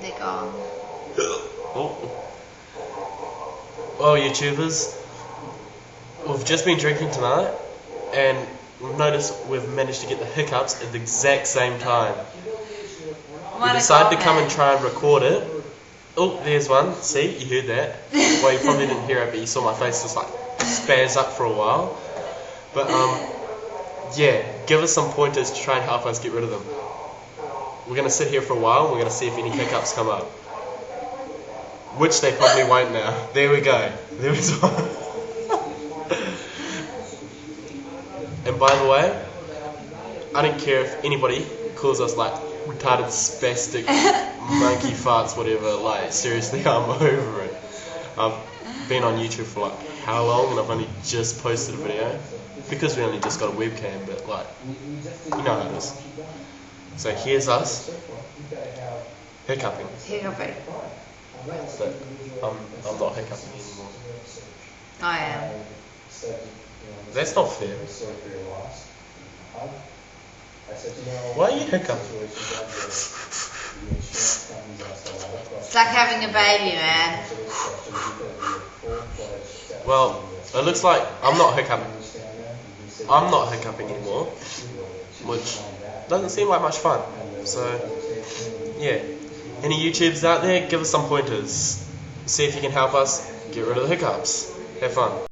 They're gone. Well, YouTubers, we've just been drinking tonight, and we've noticed we've managed to get the hiccups at the exact same time. We decided to come and try and record it. Oh, there's one. See, you heard that. Well, you probably didn't hear it, but you saw my face just like spaz up for a while. But yeah, give us some pointers to try and help us get rid of them. We're going to sit here for a while and we're going to see if any hiccups come up. Which they probably won't now. There we go. There was one. And by the way, I don't care if anybody calls us like retarded, spastic, monkey farts, whatever. Like, seriously, I'm over it. I've been on YouTube for like how long, and I've only just posted a video because we only just got a webcam. But like, you know how it is. So here's us hiccuping. Hiccuping. But I'm not hiccuping anymore. I am. That's not fair. Why are you hiccuping? It's like having a baby, man. Well, it looks like I'm not hiccuping. I'm not hiccuping anymore, which doesn't seem like much fun. So, yeah. Any YouTubers out there, give us some pointers. See if you can help us get rid of the hiccups. Have fun.